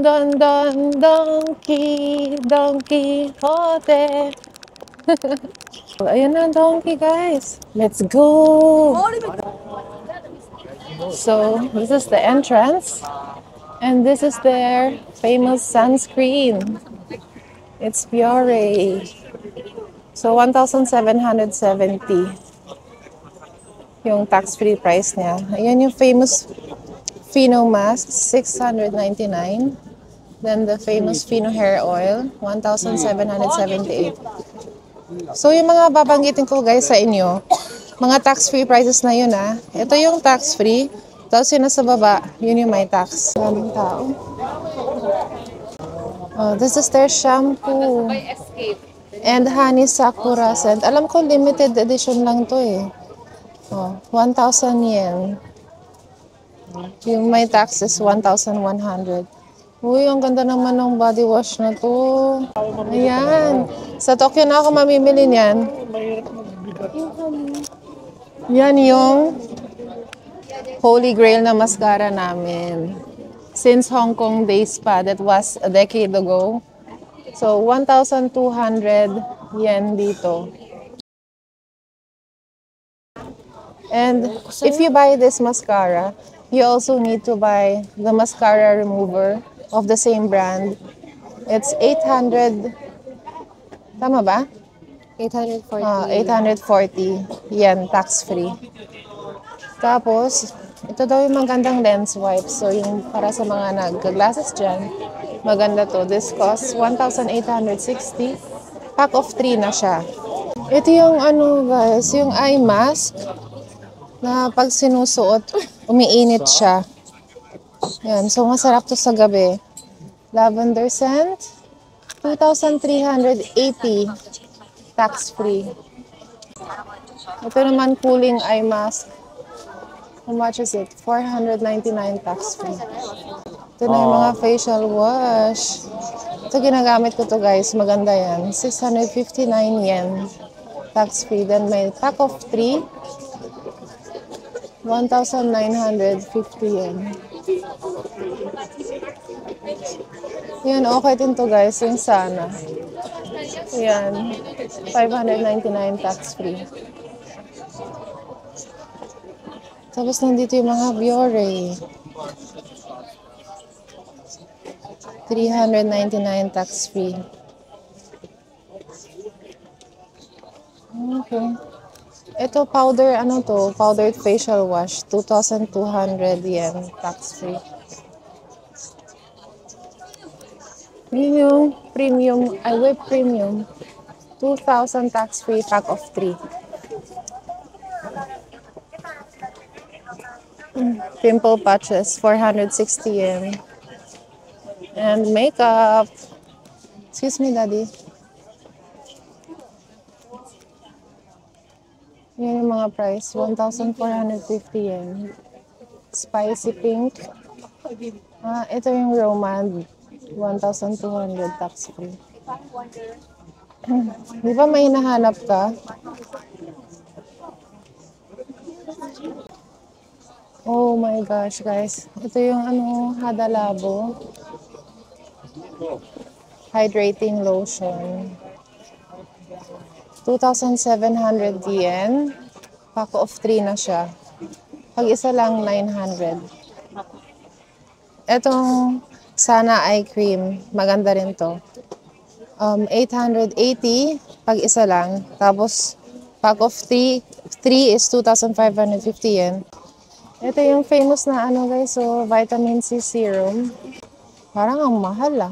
Don, don, donkey, donkey, hote. Ayan na, donkey, guys. Let's go. So, this is the entrance. And this is their famous sunscreen. It's Biore. So, 1,770 yung tax-free price niya. Ayan yung famous Fino mask, 699. Then the famous Fino hair oil, 1,778. So, yung mga babanggitin ko guys sa inyo, mga tax-free prices na yun ah. Ito yung tax-free. Tapos yun nasa baba, yun yung may tax. Maraming tao. Oh, this is their shampoo. And honey sakura scent. Alam ko limited edition lang to eh. Oh, 1,000 yen. Yung may tax is 1,100. Uy, ang ganda naman ng body wash na to. Ayan. Sa Tokyo na ako mamimili niyan. Yan yung Holy Grail na mascara namin. Since Hong Kong days pa, that was a decade ago. So, 1,200 yen dito. And if you buy this mascara, you also need to buy the mascara remover of the same brand. It's 800, tama ba? 840 yen, tax-free. Tapos, ito daw yung magandang lens wipes. So, yung para sa mga nag-glasses dyan, maganda to. This costs 1,860. Pack of 3 na siya. Ito yung ano guys, yung eye mask na pag sinusuot, umiinit siya. Yan, so masarap to sa gabi. Lavender scent, 2,380, tax-free. Ito naman cooling eye mask. How much is it? 499 tax-free. Ito na yung mga facial wash. Ito ginagamit ko to guys, maganda yan. 659 yen, tax-free. Then may pack of 3. 1,950 yen. Yan, okay din to guys, yung Sana. Yan, 599 tax-free. Tapos nandito yung mga Biore. 399 tax-free. Okay. Ito powder, ano to? Powdered facial wash. 2,200 yen. Tax-free. Yun yung premium, whip premium. 2,000 tax-free, pack of 3. Pimple patches, 460 yen. And makeup. Excuse me, Daddy. Yan yung mga price. 1,450 yen. Spicy pink. Ito yung Roman. 1,200 tax-free. Di ba may hinahanap ka? Oh my gosh, guys. Ito yung Hada Labo. Hydrating lotion. 2,700 yen. Pack of 3 na siya. Pag isa lang, 900. Etong Sana Eye Cream. Maganda rin to. 880 pag isa lang. Tapos, pack of 3 is 2,550 yen. Ito yung famous na guys. So, vitamin C serum. Parang ang mahal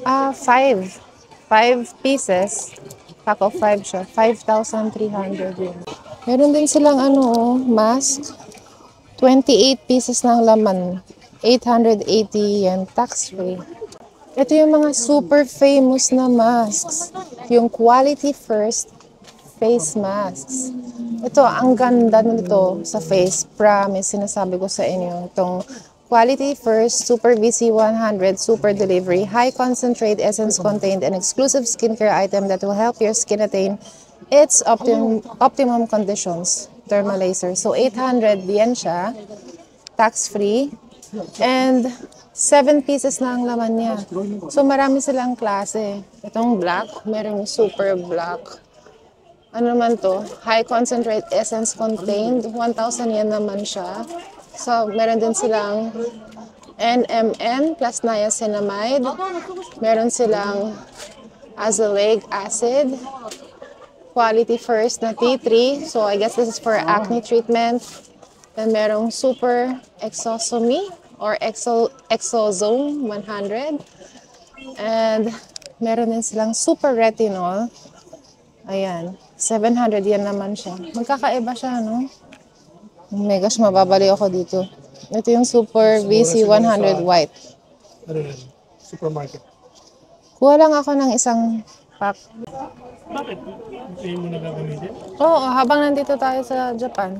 5 pieces. Pack of 5 siya. 5,300 yen. Meron din silang mask. 28 pieces ng laman. 880 yen. Tax-free. Ito yung mga super famous na masks. Yung Quality First face masks. Ito, ang ganda nito sa face. Promise, sinasabi ko sa inyo. Itong Quality First Super VC100 Super Delivery High Concentrate Essence contained an exclusive skincare item that will help your skin attain its optimum conditions. Thermal laser. So, 800 yen siya. Tax-free. And 7 pieces na ang laman niya. So marami silang klase. Itong black, merong super black. Ano naman to? High concentrate essence contained. 1,000 yen naman siya. So meron din silang NMN plus niacinamide. Meron silang azelaic acid. Quality first na tea tree. So I guess this is for acne treatment. Then merong super exosomy or exozone 100. And meron din silang super retinol. Ayan. 700 yan naman siya. Magkakaiba siya, no? Oh my gosh, mababali ako dito. Ito yung super VC 100 white. Ano yun? Supermarket. Kuha lang ako ng isang pack. Bakit? Hindi mo na gagamitin? Oo, habang nandito tayo sa Japan.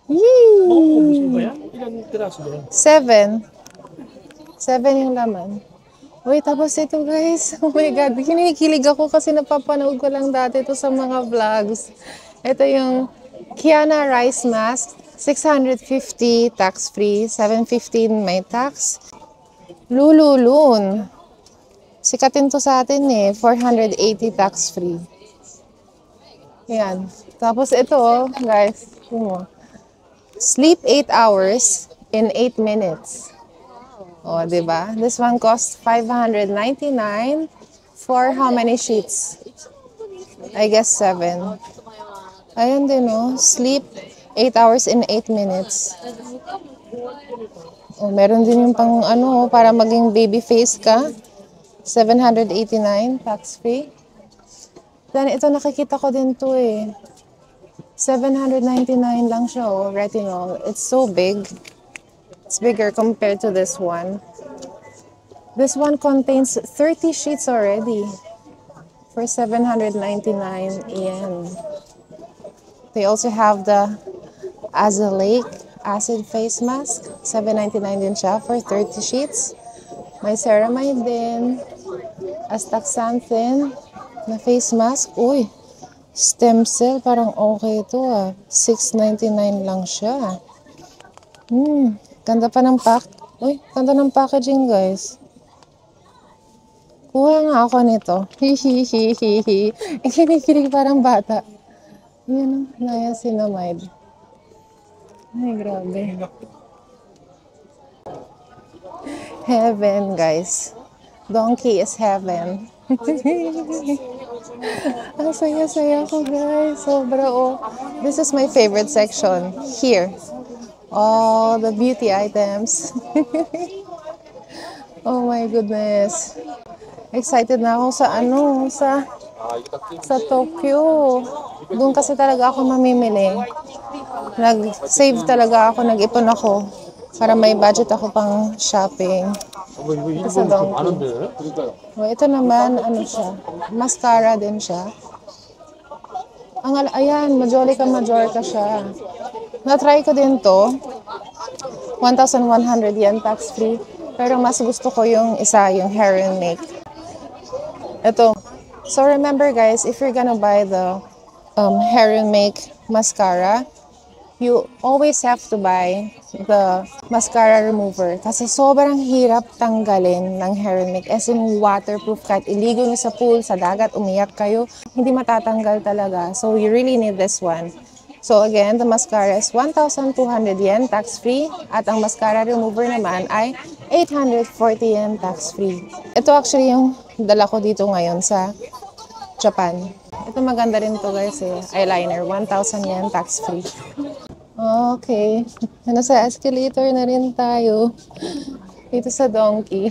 Maubos mo ba yan? Ilang tiraso ba yan? 7. 7 yung laman. Uy, tapos ito guys. Oh my God. Kinikilig ako kasi napapanood ko lang dati ito sa mga vlogs. Ito yung Kiana Rice Mask. 650 tax-free. 715 may tax. Lululun. Sikatin to sa atin eh. 480 tax-free. Yan. Tapos ito oh, guys. Sleep 8 hours in 8 minutes. Oh, diba? This one costs 599 for how many sheets? I guess 7. Ayun din oh. Sleep 8 hours in 8 minutes. Oh, meron din yung pang ano, para maging baby face ka. 789 tax-free. Then ito nakikita ko din to eh. 799 lang siya oh, retinol. It's so big. It's bigger compared to this one. This one contains 30 sheets already for 799 yen. They also have the azelaic acid face mask. 799 din siya for 30 sheets. May ceramide din. Astaxanthin na face mask. Uy, stem cell. Parang okay ito ah. 699 lang siya. Ganda pa ng pack. Uy, ganda ng packaging guys. Kuha nga ako nito. Hihihihihi. Kinikilig parang bata. Yun, niacinamide. Ay, grabe. Heaven, guys. Donkey is heaven. Ang saya-saya ko, guys. Sobra, oh. This is my favorite section. Here. All the beauty items. Oh my goodness. Excited na ako sa ano, sa Tokyo. Doon kasi talaga ako mamimili. Nag-save talaga ako, nag-ipon ako para may budget ako pang shopping. Ito sa Donkey. Oh, ito naman, ano siya, mascara din siya. Ayan, Majolica Majorca siya. Na-try ko din to. 1,100 yen tax-free. Pero mas gusto ko yung isa, yung hair and make. Ito. So remember guys, if you're gonna buy the hair and make mascara, you always have to buy the mascara remover. Kasi sobrang hirap tanggalin ng hair and make. As in waterproof, kahit iligo nyo sa pool, sa dagat, umiyak kayo, hindi matatanggal talaga. So you really need this one. So again, the mascara is 1,200 yen tax-free at ang mascara remover naman ay 840 yen tax-free. Ito actually yung dala ko dito ngayon sa Japan. Ito maganda rin to guys eh. Eyeliner, 1,000 yen tax-free. Okay. Nasa escalator na rin tayo. Dito sa Donkey.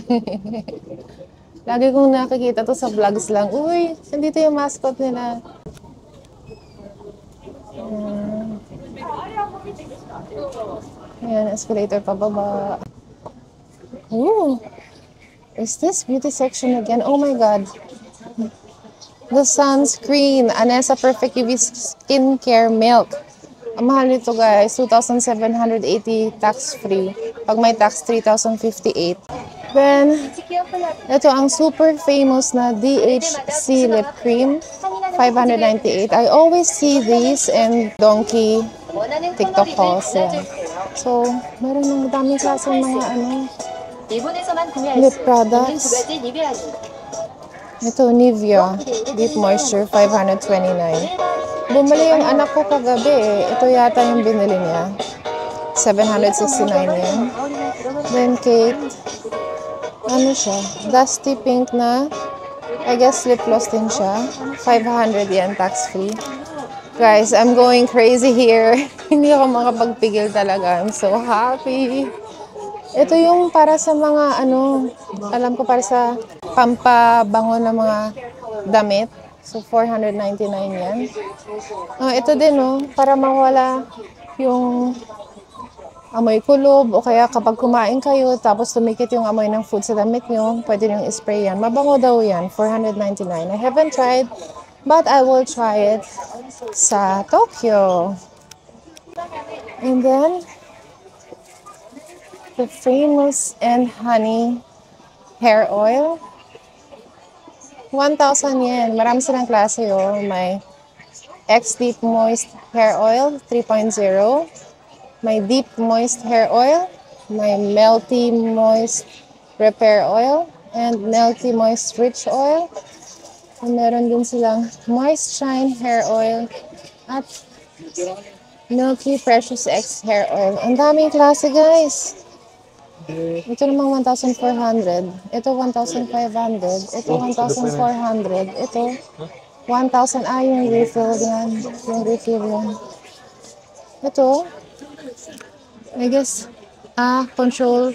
Lagi kong nakikita to sa vlogs lang. Uy, nandito yung mascot nila. Ayan, escalator pababa. Ooh, is this beauty section again? Oh my God. The sunscreen, Anessa Perfect UV Skincare Milk. Ang mahal nito guys, 2,780 tax-free. Pag may tax, 3,058. Then, ito ang super famous na DHC Lip Cream, 598. I always see these in Donkey TikTok hauls. So, meron ng daming klase ng mga 일본에서만 구매할 lip 수 있는 두 products. 가지 리뷰아니. Ito, Nivea Deep Moisture, 529. Bumili yung anak ko kagabi eh. Ito yata yung binili niya. 769 yen. Then Kate, ano siya? Dusty pink na, I guess lip gloss din siya. 500 yen, tax-free. Guys, I'm going crazy here. Hindi ako makapagpigil talaga. I'm so happy. Ito yung para sa mga alam ko para sa pampabango ng mga damit. So, 499 yan. Ito din, para mawala yung amoy kulob o kaya kapag kumain kayo tapos tumikit yung amoy ng food sa damit nyo, pwede nyo i-spray yan. Mabango daw yan, 499. I haven't tried, but I will try it sa Tokyo. And then, the famous and honey hair oil. 1,000 yen. Marami silang klase May X Deep Moist Hair Oil 3.0. May Deep Moist Hair Oil. May Melty Moist Repair Oil. And Melty Moist Rich Oil. And meron din silang Moist Shine Hair Oil. At Milky Precious X Hair Oil. Ang daming klase, guys. Ito namang 1,400. Ito 1,500. Ito 1,400. Ito 1,000. Yung refill yan. Yung refill yan. Ito, I guess, Control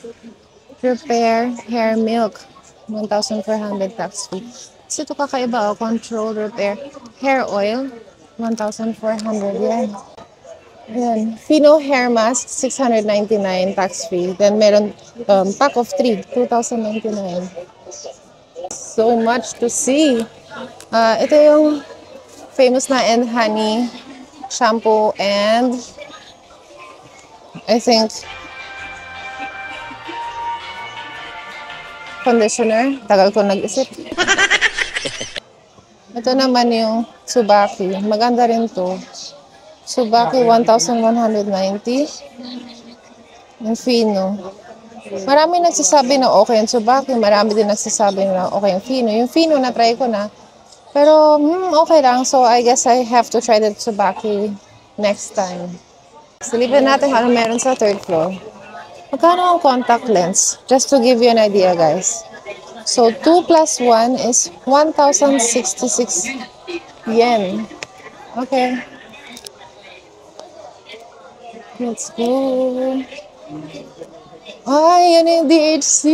Repair Hair Milk. 1,400 tax fee. So, ito kakaiba, Control Repair Hair Oil. 1,400 yan. Ayan. Fino Hair Mask, 699 tax-free. Then, meron pack of 3, 2,099. So much to see. Ito yung famous na and honey shampoo and I think conditioner. Tagal ko nag-isip. Ito naman yung Tsubaki. Maganda rin to. Tsubaki, 1,190. Yung Fino. Marami nagsasabi na okay yung Tsubaki. Marami din nagsasabi na okay yung Fino. Yung Fino, na-try ko na. Pero, okay lang. So, I guess I have to try the Tsubaki next time. Silipin natin ano meron sa third floor. Magkano ang contact lens? Just to give you an idea, guys. So, 2 plus 1 is 1,066 yen. Okay. Let's go. Ay, yun yung DHC.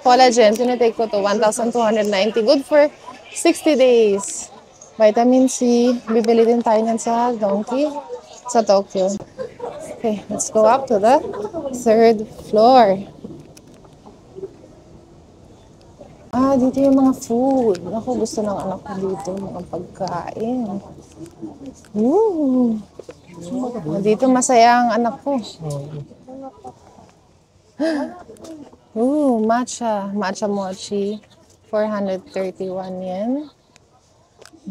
Collagen. Tinitake ko to. 1,290. Good for 60 days. Vitamin C. Bibili din tayo niyan sa Donkey. Sa Tokyo. Okay, let's go up to the third floor. Dito yung mga food. Ako, gusto ng anak ko dito. Mga pagkain. Ooh. Dito masaya ang anak ko. Matcha. Matcha mochi. 431 yen.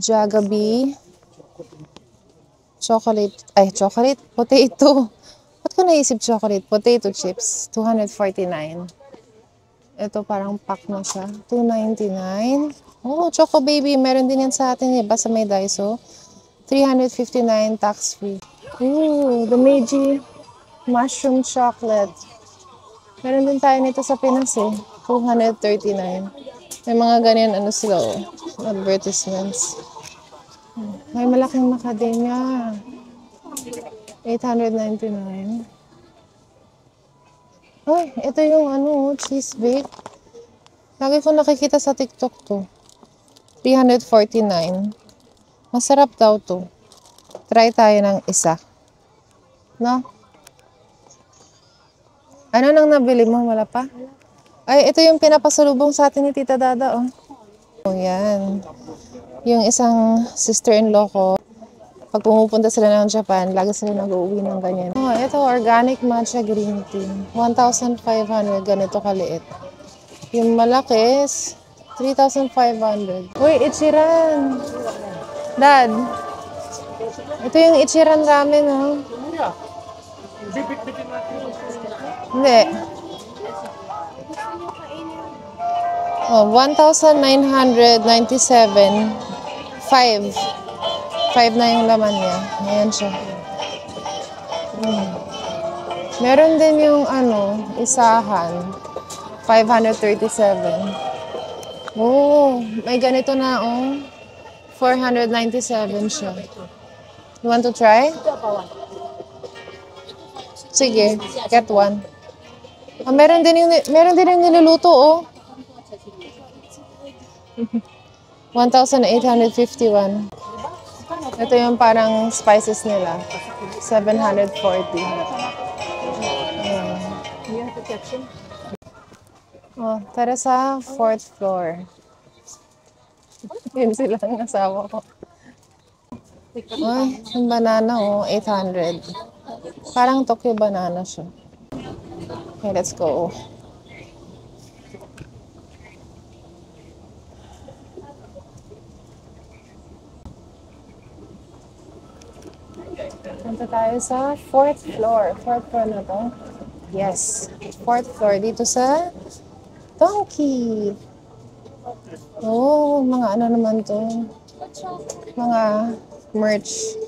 Jagabee. Chocolate. Potato. Ba't ko naisip chocolate? Potato chips. 249. Ito parang pack na siya. 299. Choco Baby. Meron din yan sa atin. Basta may Daiso. 359 tax-free. The Meiji Mushroom Chocolate. Meron din tayo nito sa Pinas 239. May mga ganyan sila advertisements. May malaking macadamia. 899. Ito yung cheese bake. Lagi ko nakikita sa TikTok to. 349. Masarap daw to. Try tayo ng isa. No? Ano nang nabili mo? Wala pa? Ito yung pinapasalubong sa atin ni Tita Dada, yan. Yung isang sister-in-law ko, pag pumupunta sila ng Japan, lagi sila nag-uwi ng ganyan. Ito, organic matcha green tea. 1,500, ganito kaliit. Yung malaki is 3,500. Uy, Ichiran! Dad, ito yung Ichiran ramen, Bibit-bitin natin. Hindi. Oh, 1,997. 5. 5 na yung laman niya. Ayan siya. Meron din yung isahan. 537. Oh, may ganito na 497 siya. You want to try? Sige, get one. Meron din yung niluluto 1,851. Ito yung parang spices nila. 740. Oh, tara sa 4th floor. Yun silang asawa ko. Ay, yung banana 800. Parang Tokyo banana siya. Okay, let's go. Punta tayo sa 4th floor. 4th floor na to. Yes. 4th floor. Dito sa Donkey. Oh, mga ano naman to. Mga merch.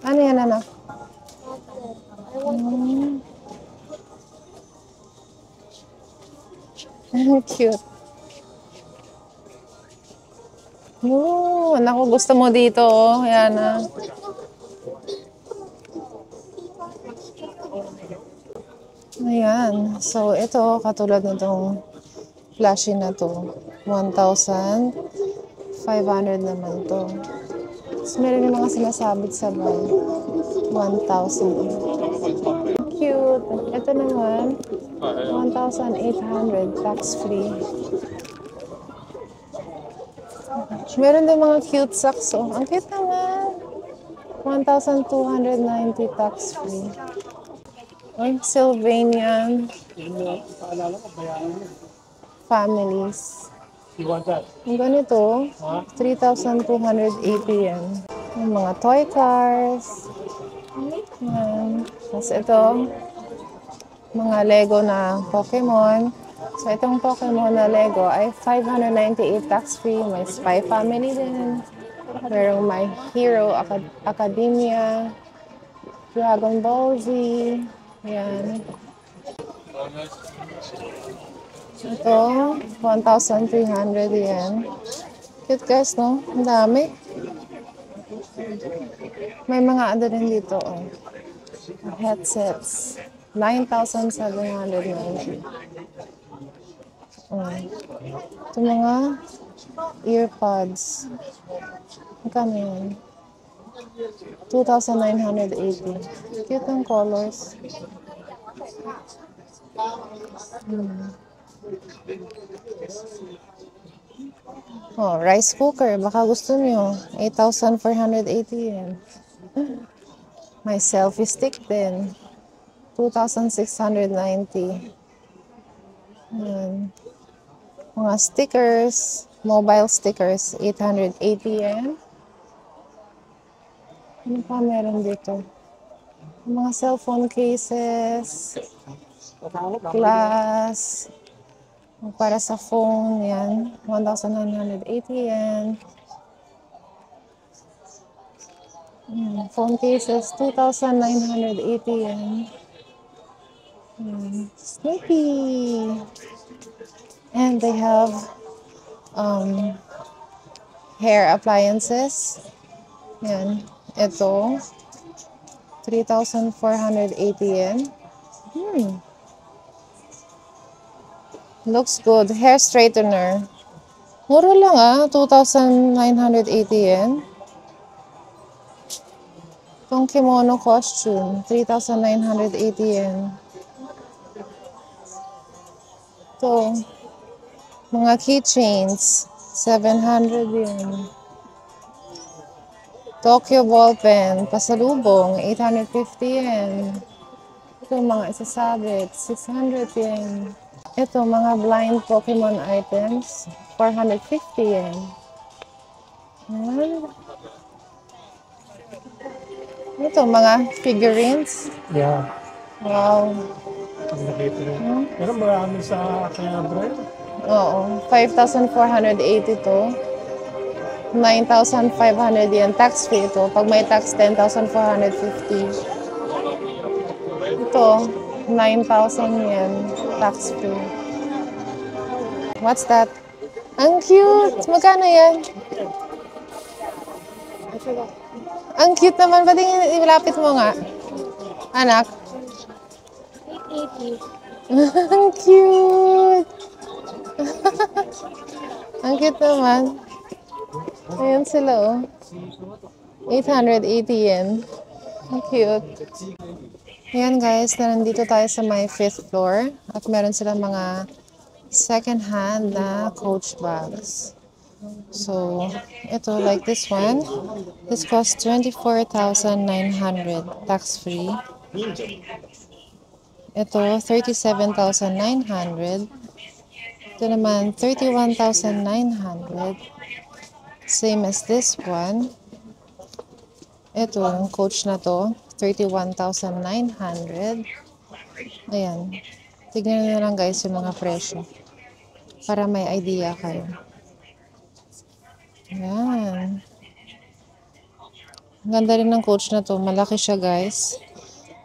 Ano yan, anak? Cute. Oh, naku, gusto mo dito, Yan na. Ayan. So, ito, katulad nitong flashy na to. 1,500 naman to. Tapos meron yung mga sinasabit sa bag. 1,000. Cute. Ito naman, 1,800 tax-free. Meron din mga cute socks. Ang cute naman. 1,290 tax-free. Ay, Sylvanian Yun na, paalala ko, bayaran mo. You families. want that? Ang ganito, Ha? 3,280 yan. Yung mga toy cars. Yan. Tapos ito, mga Lego na Pokemon. So, itong Pokemon na Lego ay 598 tax-free. May Spy Family din. Merong My Hero Academia. Dragon Ball Z. Yan. Ito, 1,300 yan. Cute guys, no? Ang dami. May mga ano din dito, headsets. 9,790. Ito mga earpods. Magkano yan? 2,980. Cute ng colors. Oh, rice cooker. Baka gusto nyo. 8,480 yan. May selfie stick din. 2,690. Yan. Mga stickers. Mobile stickers. 880 yan. Ano pa meron dito? Mga cellphone cases. Glass. Para sa phone, yan. 1,980 yan. Phone cases, 2,980 yan. Snoopy. And they have hair appliances. Yan. Ito. 3,480 yan. Looks good. Hair straightener. Mura lang 2,980 yen. Itong kimono costume, 3,980 yen. Ito, mga keychains, 700 yen. Tokyo ball pen, pasalubong, 850 yen. Ito, mga isasabit, 600 yen. Ito, mga blind Pokemon items, 450 yen. Ito, mga figurines. Yeah. Wow. Nakita rin. Pero marami sa kaya bro. Oo. 5,482. 9,500 yan. Tax free ito. Pag may tax, 10,450. Ito, 9,000 yan. Tax free. What's that? Ang cute! Magkano yan? Ang cute naman. Pati ilapit mo nga. Anak. 880. Ang cute! Ang cute naman. Ayan sila oh. 880 yen. Ang cute. Ayan guys, nandito tayo sa my 5th floor. At meron silang mga second hand na Coach bags. So, ito like this one. This costs 24,900 tax free. Ito, 37,900. Ito naman, 31,900. Same as this one. Ito, yung Coach na to, 31,900. Ayan. Tignan nyo na lang guys yung mga presyo. Para may idea kayo. Ayan. Ganda rin ng Coach na to. Malaki siya guys.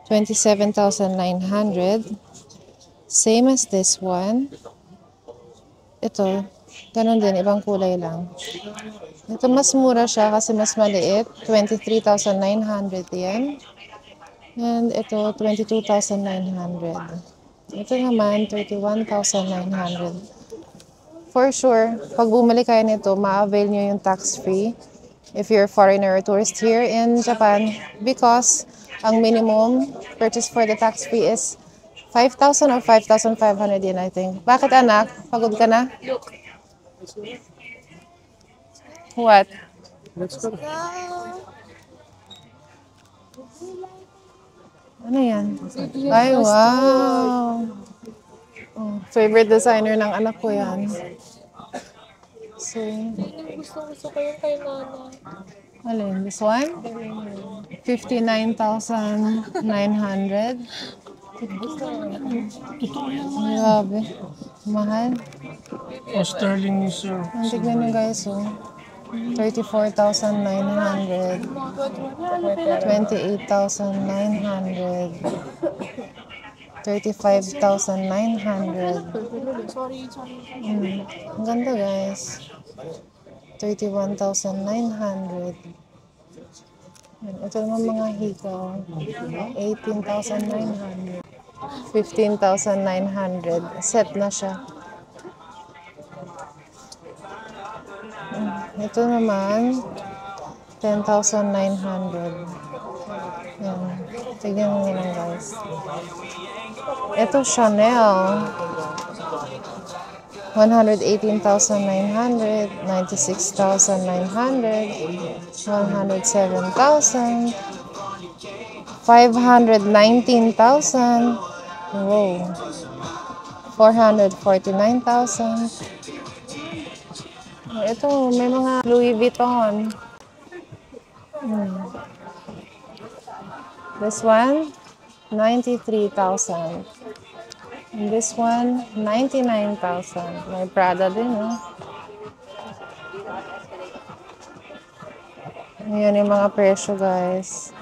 27,900. Same as this one. Ito, ganun din, ibang kulay lang. Ito mas mura siya kasi mas maliit. 23,900 yen. And ito, 22,900. Ito naman, 31,900. For sure, pag bumili kayo nito, ma-avail nyo yung tax-free if you're a foreigner or tourist here in Japan because ang minimum purchase for the tax-free is 5,000 or 5,500 yen, I think. Bakit anak? Pagod ka na? What? Let's go. Ano yan? Ay, wow! Oh, favorite designer ng anak ko yan. So, Gusto ko yung kay Nana. alin? This one? 59,900. Grabe. Mahal. Oh, sterling sir. Ang tignan nyo guys, oh. 34,900. 28,900. 35,900. Ang ganda guys. 31,900. Ito naman mga hikaw. 18,900. 15,900. Set na siya. Ito naman, 10,900. Yan. Tignan mo lang guys. Ito Chanel. 118,900, 96,900, 107,000, 519,000, wow, 449,000. Ito, may mga Louis Vuitton. This one, 93,000. And this one, 99,000. May Prada din, no? Ayan yung mga presyo, guys.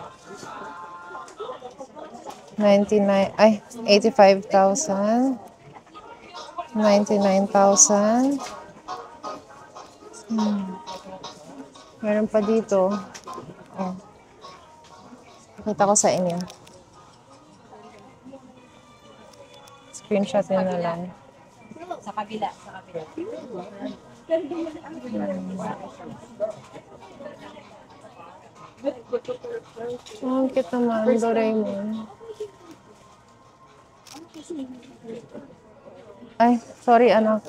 85,000. 99,000. Meron pa dito. Oh. Kita ko sa inyo. Screenshot nyo na lang. Sa kabila, sa kabila. Ang cute naman, Doraemon. Ay, sorry anak.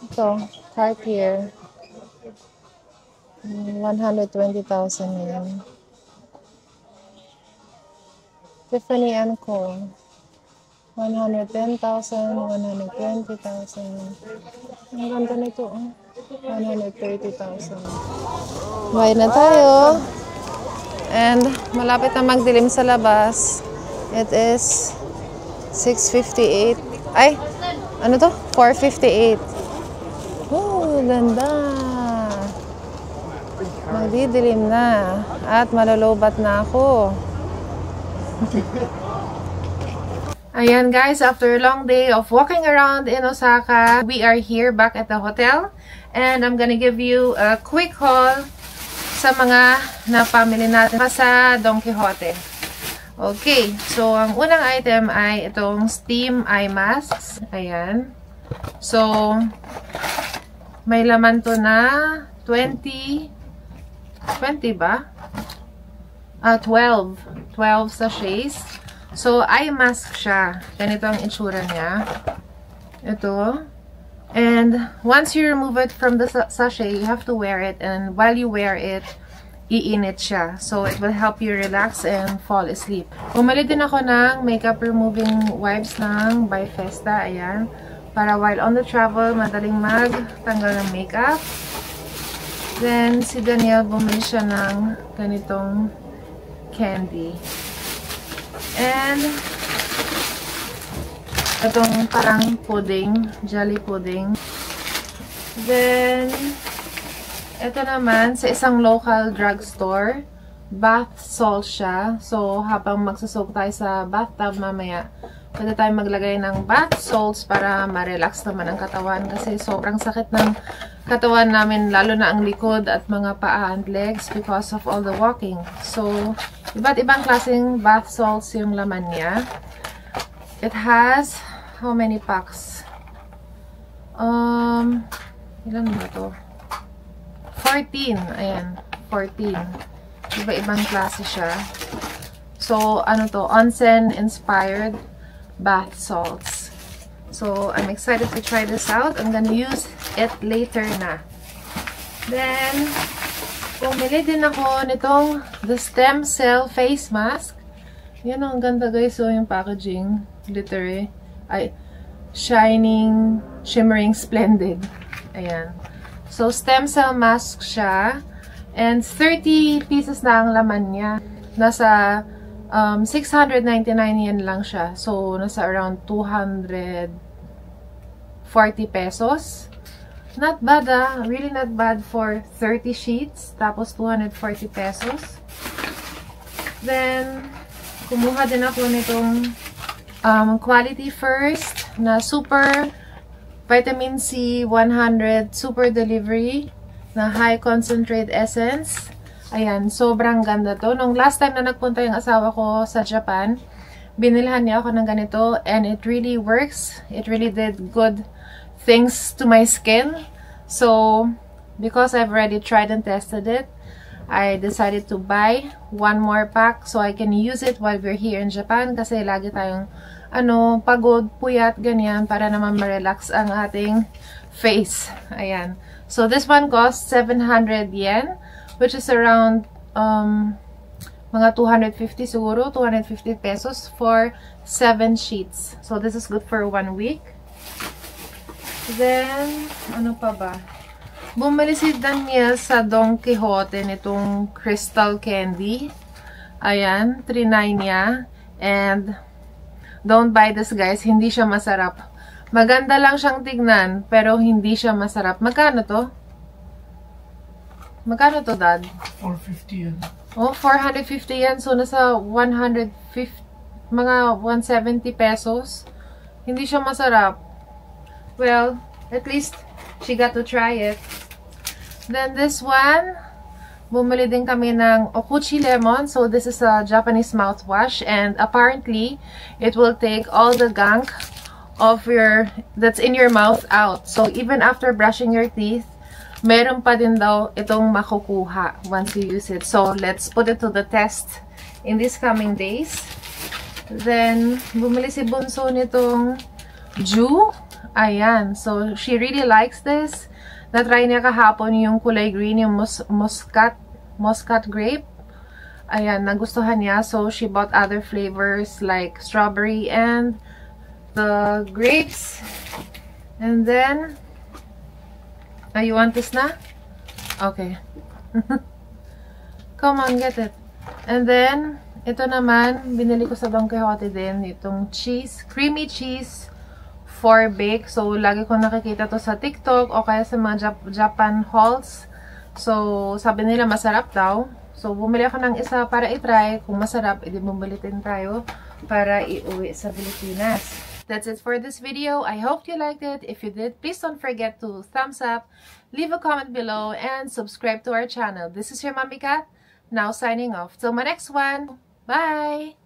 Ito, Cartier. 120,000 yan. Tiffany & Co. 110,000, 120,000. Ang ganda nito, oh. 130,000. Buy na tayo. And malapit na magdilim sa labas. It is 6:58. Ay, ano to? 4:58. Oh, ganda. Magdidilim na. At malolobat na ako. Ayan guys, after a long day of walking around in Osaka, we are here back at the hotel. And I'm gonna give you a quick haul sa mga napamili natin sa Don Quijote. Okay, so ang unang item ay itong steam eye masks. Ayan. So, may laman to na 20 ba? 12 sachets. So, eye mask siya. Ganito ang itsura niya. Ito. And once you remove it from the sachet, you have to wear it. And while you wear it, iinit siya. So, it will help you relax and fall asleep. Bumili din ako ng makeup removing wipes ng By Festa. Ayan. Para while on the travel, madaling magtanggal ng makeup. Then, si Daniel bumili siya ng ganitong candy. And, itong parang pudding, jelly pudding. Then, ito naman, sa isang local drugstore, bath salt siya. So, habang magsusok tayo sa bathtub mamaya, pwede tayo maglagay ng bath salts para ma-relax naman ang katawan. Kasi sobrang sakit ng katawan namin, lalo na ang likod at mga paa and legs because of all the walking. So, iba't ibang klaseng bath salts yung laman niya. It has, how many packs? Ilan ba ito? 14. Ayan. 14. Iba-ibang klase siya. So, ano to? Onsen-inspired bath salts. So, I'm excited to try this out. I'm gonna use it later na. Then, bumili din ako nitong the stem cell face mask. Yan ang ganda guys. So, yung packaging. Glittery. Ay, shining, shimmering, splendid. Ayan. So, stem cell mask siya. And 30 pieces na ang laman niya. Nasa 699 yen lang siya. So, nasa around 240 pesos. Not bad ah. Really not bad for 30 sheets. Tapos 240 pesos. Then, kumuha din ako nitong Quality First na super Vitamin C 100 Super Delivery na High Concentrate Essence. Ayan, sobrang ganda to. Nung last time na nagpunta yung asawa ko sa Japan, binilhan niya ako ng ganito and it really works. It really did good things to my skin. So, because I've already tried and tested it, I decided to buy one more pack so I can use it while we're here in Japan kasi lagi tayong pagod, puyat, ganyan, para naman ma-relax ang ating face. Ayan. So, this one costs 700 yen, which is around, mga 250 siguro, 250 pesos for 7 sheets. So, this is good for 1 week. Then, ano pa ba? Bumili si Daniel sa Don Quijote nitong crystal candy. Ayan, 3.9 niya. And, don't buy this guys, hindi siya masarap. Maganda lang siyang tignan, pero hindi siya masarap. Magkano to? Magkano to, Dad? 450 yan. Oh, 450 yan. So, nasa 150, mga 170 pesos. Hindi siya masarap. Well, at least, she got to try it. Then, this one, bumili din kami ng Okuchi Lemon. So, this is a Japanese mouthwash. And apparently, it will take all the gunk of that's in your mouth out. So, even after brushing your teeth, meron pa din daw itong makukuha once you use it. So, let's put it to the test in these coming days. Then, bumili si Bunso nitong Ju. Ayan. So, she really likes this. Na-try niya kahapon yung kulay green, yung muscat grape. Ayan, nagustuhan niya. So, she bought other flavors like strawberry and the grapes. And then, you want this na? Okay. Come on, get it. And then, ito naman, binili ko sa Don Quixote din, itong cheese, creamy cheese for bake. So, lagi ko nakikita to sa TikTok o kaya sa mga Japan hauls. So, sabi nila masarap daw. So, bumili ako ng isa para i-try. Kung masarap, edi bumili din tayo para iuwi sa Pilipinas. That's it for this video. I hope you liked it. If you did, please don't forget to thumbs up, leave a comment below, and subscribe to our channel. This is your Mommy Kat, now signing off. Till my next one. Bye!